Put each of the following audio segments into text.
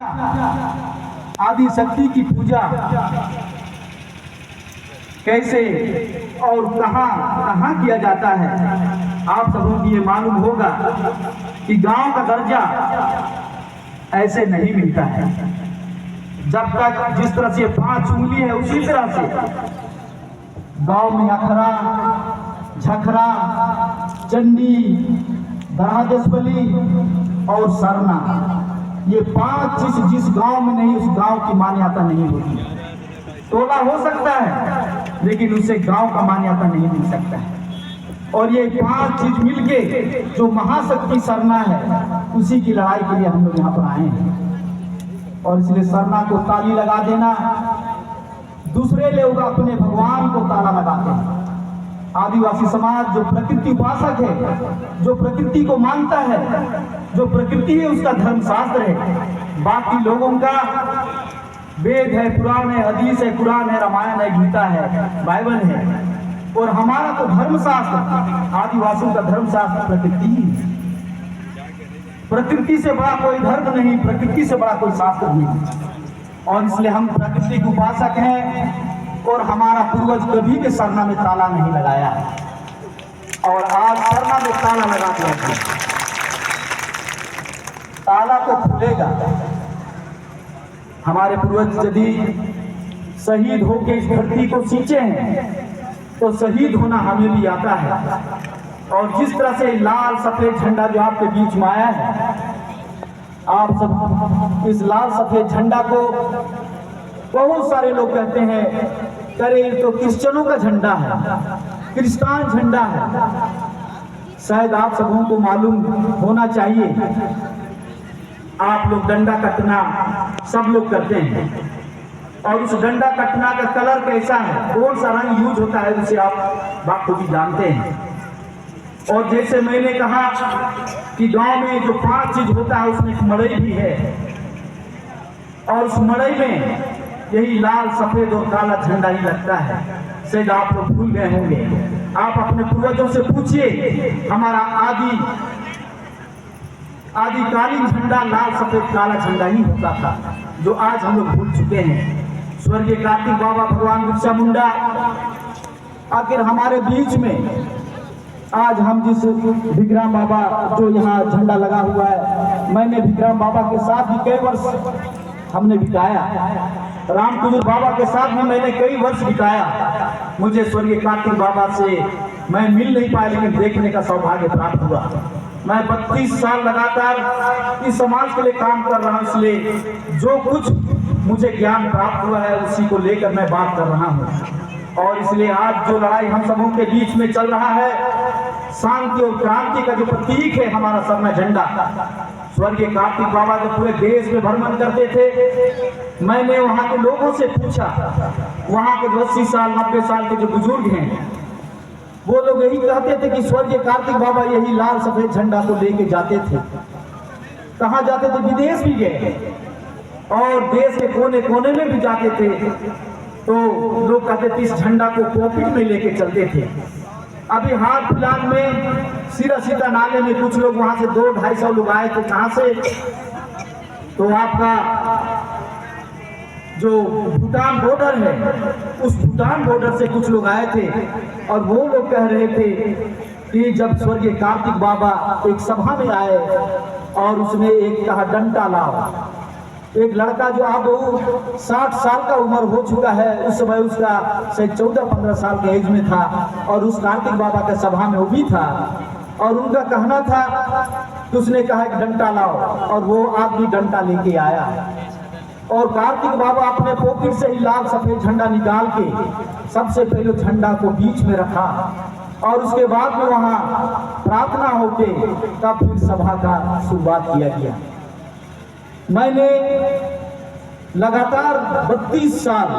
आदि शक्ति की पूजा कैसे और कहाँ कहाँ किया जाता है। आप सबों को ये मालूम होगा कि गांव का दर्जा ऐसे नहीं मिलता है। जब तक जिस तरह से 5 उंगली है उसी तरह से गांव में अखरा, झखरा, चंडी, दहादेशबली और सरना, ये 5 चीज जिस गांव में नहीं उस गांव की मान्यता नहीं होती। टोला हो सकता है लेकिन उसे गांव का मान्यता नहीं मिल सकता है। और ये 5 चीज मिलके जो महाशक्ति सरना है उसी की लड़ाई के लिए हम लोग यहाँ पर आए हैं। और इसलिए सरना को ताली लगा देना, दूसरे लोग अपने भगवान को ताला लगाते हैं। आदिवासी समाज जो प्रकृति उपासक है, जो प्रकृति को मानता है, जो प्रकृति है उसका धर्मशास्त्र है। बाकी लोगों का वेद है, पुराण है, हदीस है, कुरान है, रामायण है, गीता है, बाइबल है। और हमारा तो धर्मशास्त्र, आदिवासियों का धर्मशास्त्र प्रकृति है। प्रकृति से बड़ा कोई धर्म नहीं, प्रकृति से बड़ा कोई शास्त्र नहीं। और इसलिए हम प्रकृति के उपासक हैं। और हमारा पूर्वज कभी के सरना में ताला नहीं लगाया है और आज सरना में ताला लगा दिया है। ताला तो खुलेगा। हमारे पूर्वज यदि शहीद होके इस धरती को सींचे हैं तो शहीद होना हमें भी आता है। और जिस तरह से लाल सफेद झंडा जो आपके बीच में आया है, आप सब इस लाल सफेद झंडा को बहुत सारे लोग कहते हैं अरे तो क्रिश्चियनों का झंडा है, क्रिस्तान झंडा है। शायद आप सबों को मालूम होना चाहिए, आप लोग डंडा कटना सब लोग करते हैं। और उस डंडा कटना का कलर कैसा है, कौन सा रंग यूज होता है, उसे आप बाखूबी जानते हैं। और जैसे मैंने कहा कि गांव में जो 5 चीज होता है उसमें एक मड़ई भी है। और उस मड़ई में यही लाल सफेद और काला झंडा ही लगता है। शायद आप लोग भूल गए होंगे। आप अपने पूर्वजों से पूछिए, हमारा आदिकालीन झंडा लाल सफेद काला झंडा ही होता था, जो आज हम लोग भूल चुके हैं। स्वर्गीय कार्तिक बाबा भगवान बिरसा मुंडा आखिर हमारे बीच में, आज हम जिस भिखराम बाबा जो यहाँ झंडा लगा हुआ है, मैंने भिखराम बाबा के साथ भी कई वर्ष हमने बिताया। रामकुंवर बाबा के साथ भी मैंने कई वर्ष बिताया। मुझे स्वर्गीय कार्तिक बाबा से मैं मिल नहीं पाया लेकिन देखने का सौभाग्य प्राप्त हुआ। मैं 32 साल लगातार इस समाज के लिए काम कर रहा हूँ। इसलिए जो कुछ मुझे ज्ञान प्राप्त हुआ है उसी को लेकर मैं बात कर रहा हूँ। और इसलिए आज जो लड़ाई हम सबों के बीच में चल रहा है, शांति और क्रांति का जो प्रतीक है हमारा सरना झंडा। स्वर्गीय कार्तिक बाबा जो पूरे देश में भ्रमण करते थे, मैंने वहाँ के लोगों से पूछा, वहाँ के 80 साल 90 साल के जो बुजुर्ग हैं, वो लोग यही कहते थे कि स्वर्गीय कार्तिक बाबा यही लाल सफेद झंडा को लेके जाते थे। कहाँ जाते थे? विदेश भी गए और देश के कोने कोने में भी जाते थे। तो लोग कहते थे इस झंडा को पॉकेट में लेके चलते थे। अभी हाल फिलहाल में सिरा सीता नाले में कुछ लोग वहां से 200-250 लोग आए थे। कहां से? तो आपका जो भूटान बॉर्डर है, उस भूटान बॉर्डर से कुछ लोग आए थे। और वो लोग कह रहे थे कि जब स्वर्गीय कार्तिक बाबा एक सभा में आए और उसने एक कहा डंडा लाओ। एक लड़का जो अब 60 साल का उम्र हो चुका है, उस समय उसका शायद 14-15 साल के एज में था और उस कार्तिक बाबा के सभा में वो भी था। और उनका कहना था कि उसने कहा कि डंडा लाओ, और वो आदमी डंडा लेके आया। और कार्तिक बाबा अपने पॉकेट से ही लाल सफेद झंडा निकाल के सबसे पहले झंडा को बीच में रखा और उसके बाद में वहाँ प्रार्थना होके तब फिर सभा का शुरुआत किया गया। मैंने लगातार 32 साल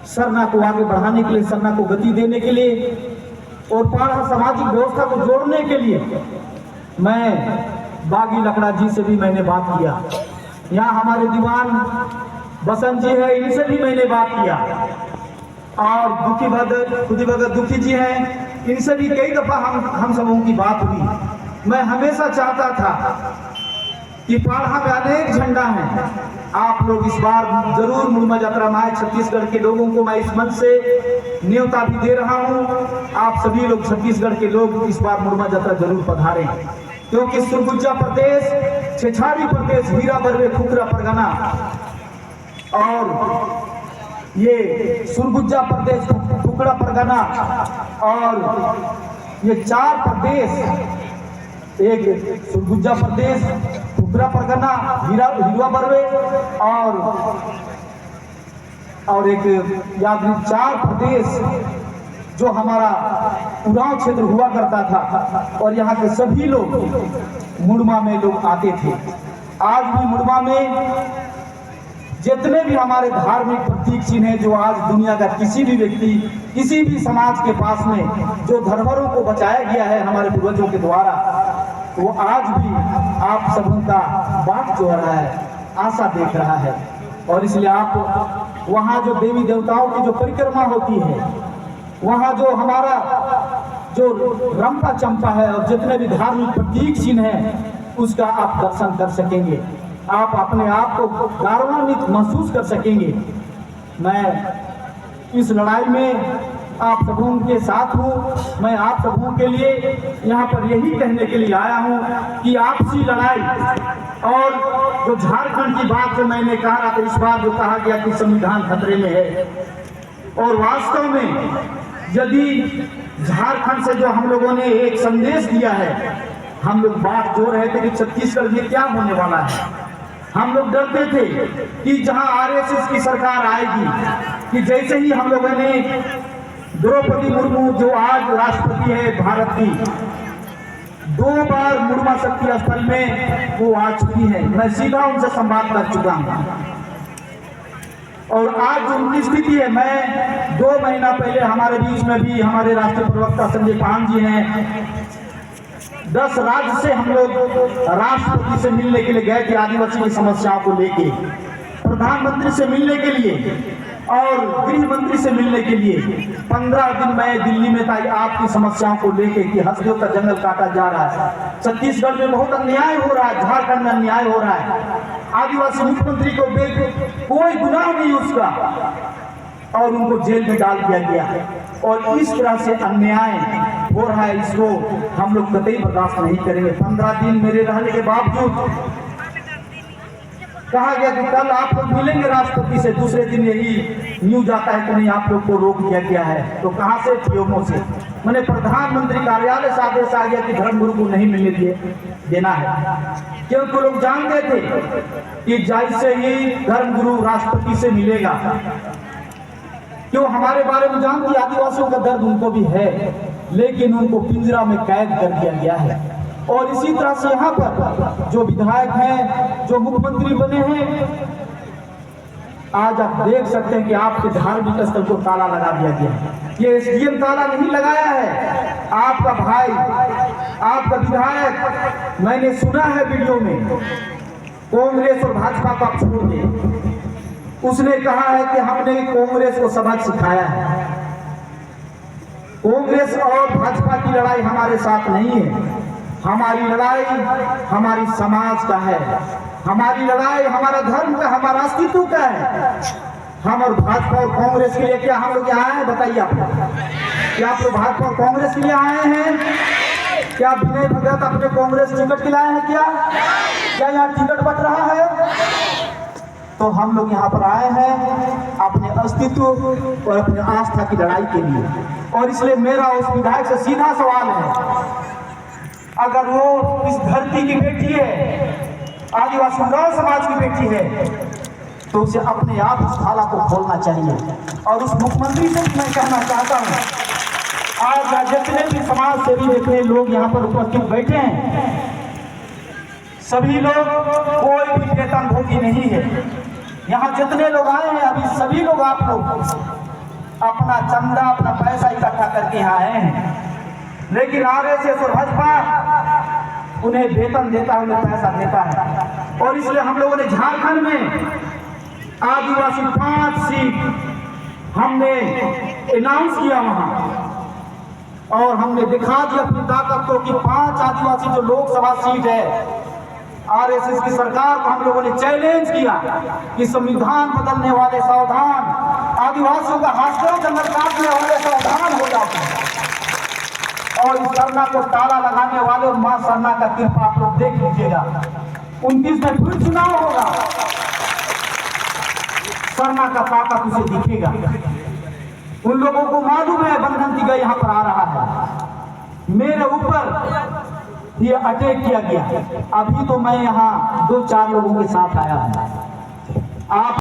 सरना को आगे बढ़ाने के लिए, सरना को गति देने के लिए और पारा सामाजिक व्यवस्था को जोड़ने के लिए मैं बागी लकड़ा जी से भी मैंने बात किया। यहाँ हमारे दीवान बसंत जी है, इनसे भी मैंने बात किया। और खुदी भगत दुखी जी हैं, इनसे भी कई दफा हम सबों की बात हुई। मैं हमेशा चाहता था कि पाढ़ा में अनेक झंडा हैं। आप लोग इस बार जरूर मुड़मा यात्रा में आए। छत्तीसगढ़ के लोगों को मैं इस मंच से न्योता भी दे रहा हूं, आप सभी लोग छत्तीसगढ़ के लोग इस बार मुड़मा यात्रा जरूर पधारें, क्योंकि सरगुजा प्रदेश, छेछाड़ी प्रदेश, हीरा बरवे, खुखरा परगना और ये सुरगुजा प्रदेश, खुखरा परगना और ये 4 प्रदेश, एक सुरगुजा प्रदेश, खुखरा परगना, हीरा बरवे और एक यादव 4 प्रदेश जो हमारा उड़ाव क्षेत्र हुआ करता था, और यहाँ के सभी लोग मुड़मा में लोग आते थे। आज भी मुड़मा में जितने भी हमारे धार्मिक प्रतीक चिन्ह हैं, जो आज दुनिया का किसी भी व्यक्ति, किसी भी समाज के पास में जो धरोहरों को बचाया गया है हमारे पूर्वजों के द्वारा, वो आज भी आप सबों का बाट जो रहा है, आशा देख रहा है। और इसलिए आप वहाँ जो देवी देवताओं की जो परिक्रमा होती है, वहाँ जो हमारा जो रंपा चंपा है और जितने भी धार्मिक प्रतीक चिन्ह हैं, उसका आप दर्शन कर सकेंगे, आप अपने आप को गौरवान्वित महसूस कर सकेंगे। मैं इस लड़ाई में आप सबों के साथ हूँ। मैं आप सबों के लिए यहाँ पर यही कहने के लिए आया हूँ कि आपसी लड़ाई और जो झारखंड की बात जो मैंने कहा था, इस बार जो कहा गया कि संविधान खतरे में है, और वास्तव में यदि झारखंड से जो हम लोगों ने एक संदेश दिया है, हम लोग बात जो रहे थे कि छत्तीसगढ़ में क्या होने वाला है। हम लोग डरते थे कि जहां आरएसएस की सरकार आएगी, कि जैसे ही हम लोगों ने द्रौपदी मुर्मू जो आज राष्ट्रपति है भारत की, 2 बार मुड़मा शक्ति स्थल में वो आ चुकी है, मैं सीधा उनसे संवाद कर चुका हूं। और आज जो उनकी स्थिति है, मैं 2 महीना पहले हमारे बीच में भी हमारे राष्ट्रीय प्रवक्ता संजय पान जी हैं, 10 राज्य से हम लोग राष्ट्रपति से मिलने के लिए गए थे, आदिवासी की समस्याओं को लेके, प्रधानमंत्री से मिलने के लिए और गृह मंत्री से मिलने के लिए। 15 दिन मैं दिल्ली में था आपकी समस्याओं को लेके कि हंसदेव का जंगल काटा जा रहा है, छत्तीसगढ़ में बहुत अन्याय हो रहा है, झारखंड में अन्याय हो रहा है, आदिवासी मुख्यमंत्री को कोई गुनाह नहीं उसका, और उनको जेल में डाल दिया गया है। और इस तरह से अन्याय हो रहा है, इसको हम लोग कतई बर्दाश्त नहीं करेंगे। 15 दिन मेरे रहने के बावजूद कहा गया कि कल आप लोग मिलेंगे राष्ट्रपति से, दूसरे दिन यही न्यूज आता है कि नहीं, आप लोग को रोक दिया गया है। तो कहां से? पीएमओ से, मैंने प्रधानमंत्री कार्यालय से आदेश आ गया कि धर्मगुरु को नहीं मिलने देना है, क्योंकि लोग जानते थे कि जैसे ही धर्मगुरु राष्ट्रपति से मिलेगा, क्यों हमारे बारे में जानती, आदिवासियों का दर्द उनको भी है, लेकिन उनको पिंजरा में कैद कर दिया गया है। और इसी तरह से यहाँ पर जो विधायक हैं, जो मुख्यमंत्री बने हैं, आज आप देख सकते हैं कि आपके धार्मिक स्थल को ताला लगा दिया गया है। ये एसडीएम ताला नहीं लगाया है, आपका भाई, आपका विधायक, मैंने सुना है वीडियो में, कांग्रेस और भाजपा को आप छोड़ दें, उसने कहा है कि हमने कांग्रेस को सबक सिखाया है। कांग्रेस और भाजपा की लड़ाई हमारे साथ नहीं है, हमारी लड़ाई हमारी समाज का है, हमारी लड़ाई हमारा धर्म का, हमारा अस्तित्व का है। हम और भाजपा और कांग्रेस के लिए क्या हम लोग यहाँ आए हैं? बताइए आप, क्या आप लोग भाजपा और कांग्रेस के लिए आए हैं? क्या विनय भगत अपने कांग्रेस टिकट के लाए हैं? क्या यहाँ टिकट बट रहा है? तो हम लोग यहाँ पर आए हैं अपने अस्तित्व और अपने आस्था की लड़ाई के लिए। और इसलिए मेरा उस विधायक से सीधा सवाल है, अगर वो इस धरती की बेटी है, आदिवासी गौ समाज की बेटी है, तो उसे अपने आप उस थाला को खोलना चाहिए। और उस मुख्यमंत्री से भी मैं कहना चाहता हूँ, आज जितने भी समाज सेवी जितने लोग यहाँ पर उपस्थित बैठे हैं, सभी लोग कोई भी वेतन भोगी नहीं है। यहाँ जितने लोग आए हैं, अभी सभी लोग आप लोग अपना चंदा, अपना पैसा इकट्ठा करके यहाँ आए हैं, लेकिन आरएसएस और भाजपा उन्हें वेतन देता है, उन्हें पैसा देता है। और इसलिए हम लोगों ने झारखंड में आदिवासी 5 सीट हमने अनाउंस किया वहां, और हमने दिखा दिया अपनी ताकत को कि 5 आदिवासी जो लोकसभा सीट है आरएसएस की सरकार को हम लोगों ने चैलेंज किया कि संविधान बदलने वाले सावधान, आदिवासियों का हॉस्टल जंगल काटने वाले सावधान हो जाओ। और इस सरना को ताला लगाने वाले और मां सरना का कृपा आप लोग देख लीजिएगा, 29 में फिर चुनाव होगा, सरना का ताकत उसे दिखेगा। उन लोगों को मालूम है बनगंती का यहाँ पर आ रहा है, मेरे ऊपर ये अटैक किया गया। अभी तो मैं यहाँ 2-4 लोगों के साथ आया हूँ। आप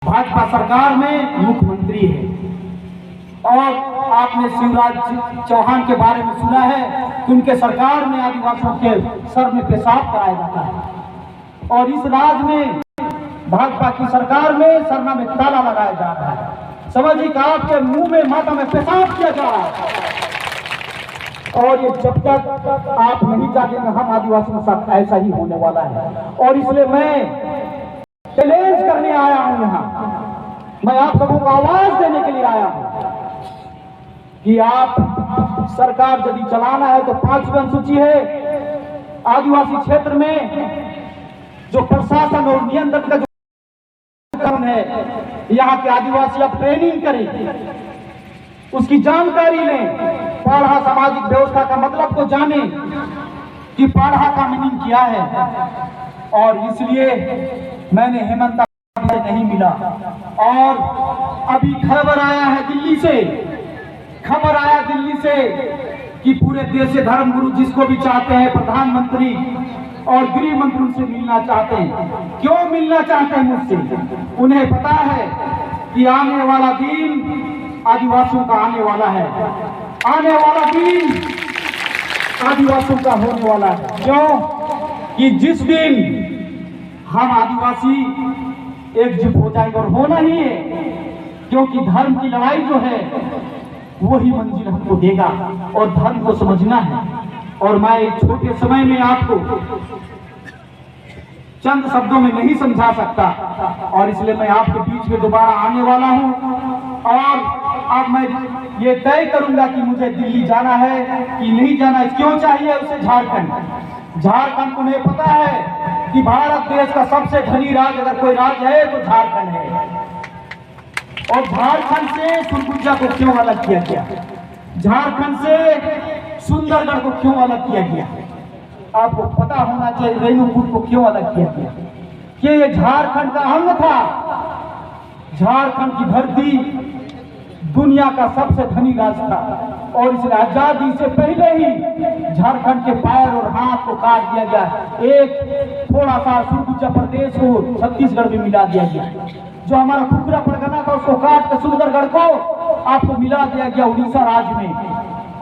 भाजपा सरकार में मुख्यमंत्री है, और आपने शिवराज चौहान के बारे में सुना है कि उनके सरकार में आदिवासियों के सर में पेशाब कराया जाता है, और इस राज्य में भाजपा की सरकार में सरना में ताला लगाया जा रहा है। समझिए कि आपके मुंह में माथा में पेशाब किया जा रहा है। और ये जब तक आप नहीं जागेंगे हम आदिवासियों के साथ ऐसा ही होने वाला है। और इसलिए मैं चैलेंज करने आया हूं यहाँ, मैं आप सबों को आवाज देने के लिए आया हूं कि आप सरकार यदि चलाना है तो 5वीं अनुसूची है आदिवासी क्षेत्र में जो प्रशासन और नियंत्रण का जो काम है, यहाँ के आदिवासी अब ट्रेनिंग करें, उसकी जानकारी लें, पाढ़ा सामाजिक व्यवस्था का मतलब को जाने कि पाढ़ा का मीनिंग क्या है। और इसलिए मैंने हेमंत से नहीं मिला। और अभी खबर आया है दिल्ली से, खबर आया दिल्ली से कि पूरे देश से धर्मगुरु जिसको भी चाहते हैं प्रधानमंत्री और गृह मंत्री उनसे मिलना चाहते हैं। क्यों मिलना चाहते हैं मुझसे? उन्हें पता है कि आने वाला दिन आदिवासियों का आने वाला है, आने वाला दिन आदिवासियों का होने वाला है। क्यों कि जिस दिन हम आदिवासी एकजुट हो जाएंगे, और होना ही है, क्योंकि धर्म की लड़ाई जो है वही मंजिल हमको देगा और धर्म को समझना है। और मैं एक छोटे समय में आपको चंद शब्दों में नहीं समझा सकता, और इसलिए मैं आपके बीच में दोबारा आने वाला हूं। और अब मैं ये तय करूंगा कि मुझे दिल्ली जाना है कि नहीं जाना है। क्यों चाहिए उसे झारखंड? झारखंड को नहीं पता है कि भारत देश का सबसे धनी राज्य अगर कोई राज्य है तो झारखंड है। और झारखंड से सुरगुजा को क्यों अलग किया गया? झारखंड से सुंदरगढ़ को क्यों अलग किया गया? आपको पता होना चाहिए रेणुकूट को क्यों अलग किया गया? कि ये झारखंड का अंग था। झारखंड की धरती दुनिया का सबसे धनी राज्य था, और इस आजादी से पहले ही झारखंड के पैर और हाथ को काट दिया गया। एक थोड़ा सा सुरगुजा प्रदेश को छत्तीसगढ़ में मिला दिया गया। जो हमारा खुखरा परगना था उसको काट कर सुंदरगढ़ को आपको मिला दिया गया उड़ीसा राज्य में,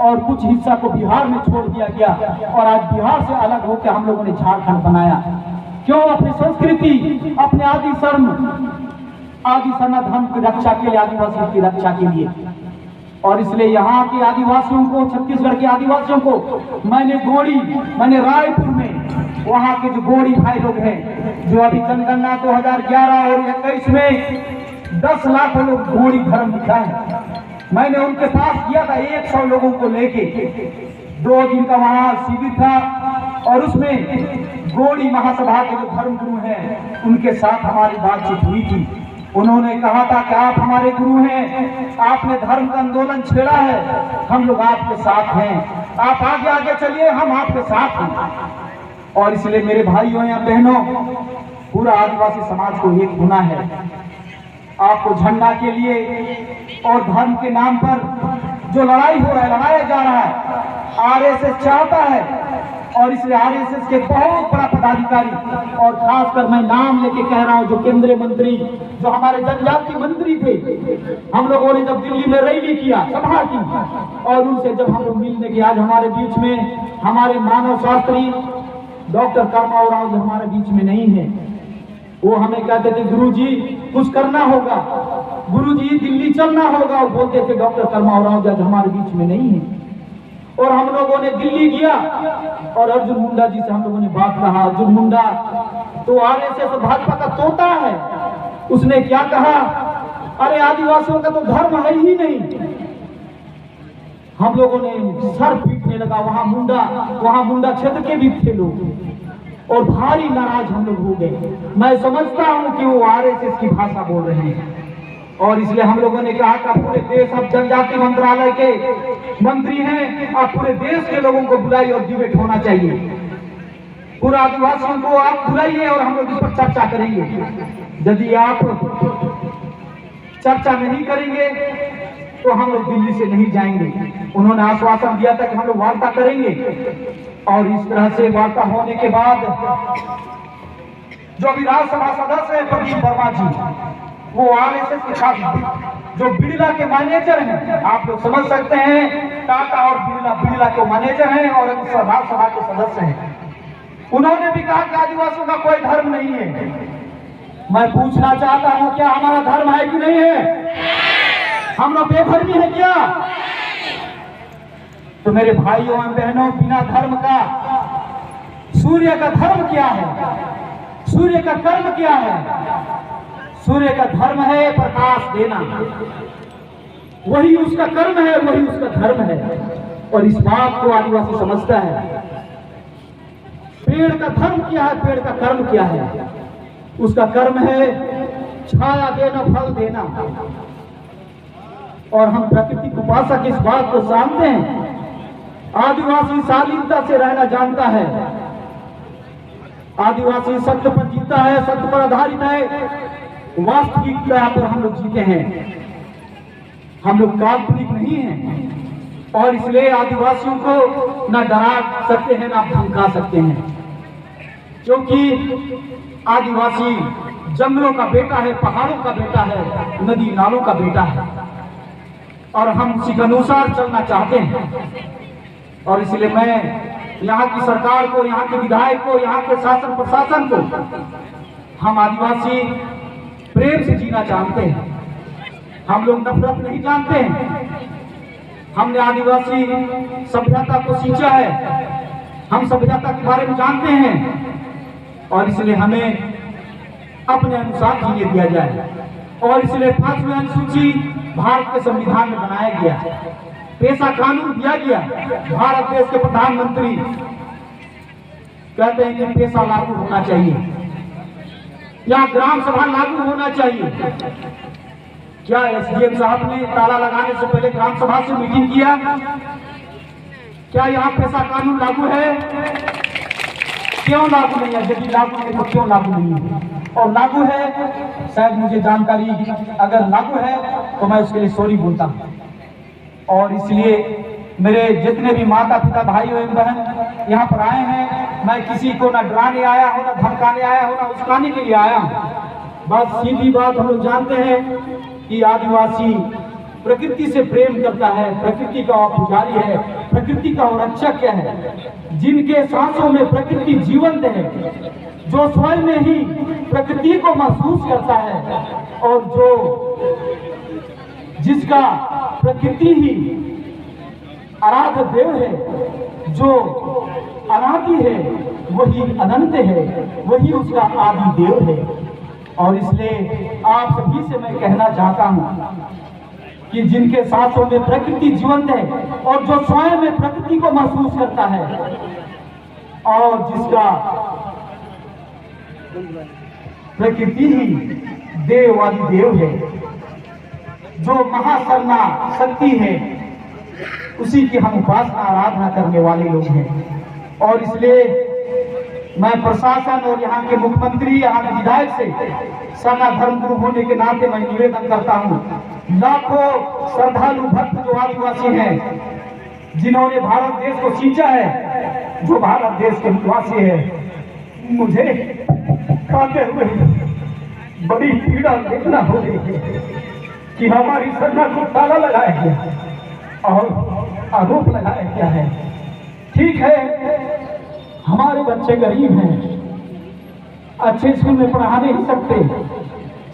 और कुछ हिस्सा को बिहार में छोड़ दिया गया। और आज बिहार से अलग होकर हम लोगों ने झारखंड बनाया। क्यों? अपनी संस्कृति, अपने आदि सना धर्म की रक्षा के लिए, आदिवासियों की रक्षा के लिए। और इसलिए यहाँ के आदिवासियों को, छत्तीसगढ़ के आदिवासियों को मैंने रायपुर में वहाँ के जो गोड़ी भाई लोग हैं, जो अभी जनगणना 2011 और 2021 में 10 लाख लोग गोड़ी धर्म लिखा है, मैंने उनके पास किया था 100 लोगों को लेके। 2 दिन का वहाँ शिविर था, और उसमें गोड़ी महासभा के जो धर्मगुरु हैं उनके साथ हमारी बातचीत हुई थी। उन्होंने कहा था कि आप हमारे गुरु हैं, आपने धर्म का आंदोलन छेड़ा है, हम लोग आपके साथ हैं, आप आगे आगे चलिए, हम आपके साथ हैं। और इसलिए मेरे भाइयों या बहनों, पूरा आदिवासी समाज को एक होना है। आपको झंडा के लिए और धर्म के नाम पर जो लड़ाई हो रहा है, लड़ाया जा रहा है, आरएसएस चाहता है। और इसलिए आरएसएस के बहुत बड़ा पदाधिकारी, और खासकर मैं नाम लेके कह रहा हूं, जो केंद्रीय मंत्री, जो हमारे जनजाति मंत्री थे, हम लोगों ने जब दिल्ली में रैली किया, सभा की, और उनसे जब हम लोग मिलने के, आज हमारे बीच में हमारे मानव शास्त्री डॉक्टर कर्माओ राव जो हमारे बीच में नहीं है, वो हमें कहते थे गुरुजी कुछ करना होगा, गुरुजी दिल्ली चलना होगा। वो बोलते थे डॉक्टर कर्माओ राव जो हमारे बीच में नहीं है। और हम लोगों ने दिल्ली किया, और अर्जुन मुंडा जी से हम लोगों ने बात कहा। अर्जुन मुंडा तो आरएसएस और भाजपा का तोता है। उसने क्या कहा? अरे आदिवासियों का तो धर्म है ही नहीं। हम लोगों ने सर पीटने लगा। वहां मुंडा क्षेत्र के भी थे लोग, और भारी नाराज हम लोग हो गए। मैं समझता हूं कि वो आरएसएस की भाषा बोल रहे हैं। और इसलिए हम लोगों ने कहा कि पूरे देश, अब जनजाति मंत्रालय के मंत्री हैं, आप पूरे देश के लोगों को बुलाइए और डिबेट होना चाहिए। पूरा आदिवासियों को आप बुलाइए और हम लोग इस पर चर्चा करेंगे। यदि आप चर्चा नहीं करेंगे तो हम लोग दिल्ली से नहीं जाएंगे। उन्होंने आश्वासन दिया था कि हम लोग वार्ता करेंगे, और इस तरह से वार्ता होने के बाद जो अभी राज्यसभा सदस्य है प्रदीप वर्मा जी, वो आरएसएस के साथ जो बिड़ला के मैनेजर हैं, आप लोग समझ सकते हैं, टाटा और बिड़ला के मैनेजर हैं और राज्यसभा के सदस्य हैं। उन्होंने भी कहा कि आदिवासियों का कोई धर्म नहीं है। मैं पूछना चाहता हूं, क्या हमारा धर्म है कि नहीं है? हम लोग बेधर्मी है क्या? तो मेरे भाइयों एवं बहनों, बिना धर्म का सूर्य का धर्म क्या है? सूर्य का कर्म क्या है? सूर्य का धर्म है प्रकाश देना, वही उसका कर्म है, वही उसका धर्म है। और इस बात को आदिवासी समझता है। पेड़ का धर्म क्या है? पेड़ का कर्म क्या है? उसका कर्म है छाया देना, फल देना। और हम प्रकृति को उपासक इस बात को जानते हैं। आदिवासी शालीनता से रहना जानता है। आदिवासी सत्य पर जीता है, सत्य पर आधारित है। वास्तविकता पर हम लोग जीते हैं, हम लोग काल्पनिक नहीं हैं। और इसलिए आदिवासियों को न डरा सकते हैं, न धमका सकते हैं, क्योंकि आदिवासी जंगलों का बेटा है, पहाड़ों का बेटा है, नदी नालों का बेटा है। और हम उसी के अनुसार चलना चाहते हैं। और इसलिए मैं यहाँ की सरकार को, यहाँ के विधायक को, यहाँ के शासन प्रशासन को हम आदिवासी प्रेम से जीना जानते हैं। हम लोग नफरत नहीं जानते हैं। हमने आदिवासी सभ्यता को सींचा है, हम सभ्यता के बारे में जानते हैं। और इसलिए हमें अपने अनुसार जीने दिया जाए। और इसलिए 5वीं अनुसूची भारत के संविधान में बनाया गया, पेशा कानून दिया गया। भारत देश के प्रधानमंत्री कहते हैं कि पेशा लागू होना चाहिए, या ग्राम सभा लागू होना चाहिए। क्या एसडीएम साहब ने ताला लगाने से पहले ग्राम सभा से मीटिंग किया? क्या यहाँ पेशा कानून लागू है? क्यों लागू नहीं है? यदि लागू है तो क्यों लागू नहीं है? और लागू है, शायद मुझे जानकारी, अगर लागू है तो मैं उसके लिए सॉरी बोलता हूँ। और इसलिए मेरे जितने भी माता पिता, भाई एवं बहन यहाँ पर आए हैं, मैं किसी को ना डराने आया हूँ, ना धमकाने आया हूँ, ना उस्काने के लिए आया हूँ। बस सीधी बात हम लोग जानते हैं कि आदिवासी प्रकृति से प्रेम करता है, प्रकृति का पुजारी है, प्रकृति का रक्षक है। जिनके सांसों में प्रकृति जीवंत है, जो स्वयं में ही प्रकृति को महसूस करता है, और जिसका प्रकृति ही आराध्य देव है, जो अनादि है, वही अनंत है, वही उसका आदि देव है। और इसलिए आप सभी से मैं कहना चाहता हूं कि जिनके सांसों में प्रकृति जीवंत है, और जो स्वयं में प्रकृति को महसूस करता है, और जिसका प्रकृति ही देवादि देव है, जो महासन्ना शक्ति है, उसी की हम उपासना आराधना करने वाले लोग हैं। और इसलिए मैं प्रशासन और यहाँ के मुख्यमंत्री, यहाँ के विधायक से सना धर्म गुरु होने के नाते मैं निवेदन करता हूँ, लाखों श्रद्धालु भक्त जो आदिवासी हैं, जिन्होंने भारत देश को सींचा है, जो भारत देश के निवासी है, मुझे पाते हुए बड़ी पीड़ा देखना हो रही है कि हमारी श्रद्धा को ताला लगाया गया और आरोप लगाया गया है। ठीक है, हमारे बच्चे गरीब हैं, अच्छे स्कूल में पढ़ा नहीं सकते,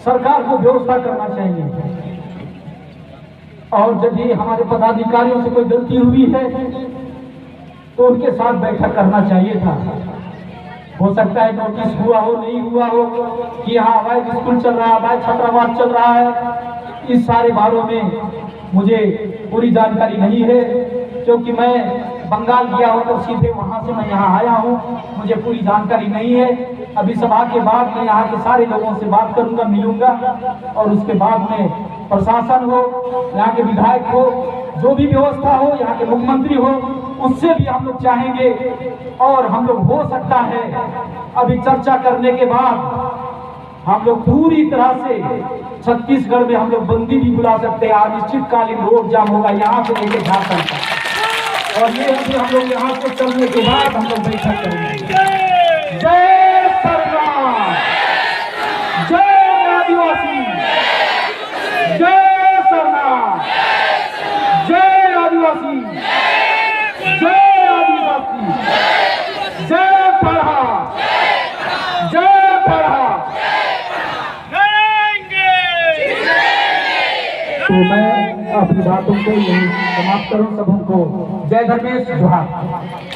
सरकार को व्यवस्था करना चाहिए। और यदि हमारे पदाधिकारियों से कोई गलती हुई है तो उनके साथ बैठक करना चाहिए था। हो सकता है नोटिस हुआ हो, नहीं हुआ हो कि यहाँ अवैध स्कूल चल रहा है, अवैध छात्रावास चल रहा है। इस सारे बारों में मुझे पूरी जानकारी नहीं है, क्योंकि मैं बंगाल गया हूँ तो सीधे वहाँ से मैं यहाँ आया हूँ, मुझे पूरी जानकारी नहीं है। अभी सभा के बाद मैं यहाँ के सारे लोगों से बात करूँगा, मिलूंगा, और उसके बाद में प्रशासन हो, यहाँ के विधायक हो, जो भी व्यवस्था हो, यहाँ के मुख्यमंत्री हो, उससे भी हम लोग चाहेंगे। और हम लोग हो सकता है अभी चर्चा करने के बाद हम लोग पूरी तरह से छत्तीसगढ़ में हम लोग बंदी भी बुला सकते हैं। अनिश्चितकालीन रोड जाम होगा यहाँ से लेकर झारखंड तक, और ये अभी हम लोग यहाँ से चलने के बाद हम लोग बैठक करेंगे। जय सरकार, जय आदिवासी, जय सरकार, जय आदिवासी, जय आदिवासी, जय प्रहार, जय प्रहार। तो मैं अपनी बातों को यही समाप्त करूं, सबों को जय धर्मेश जोहार।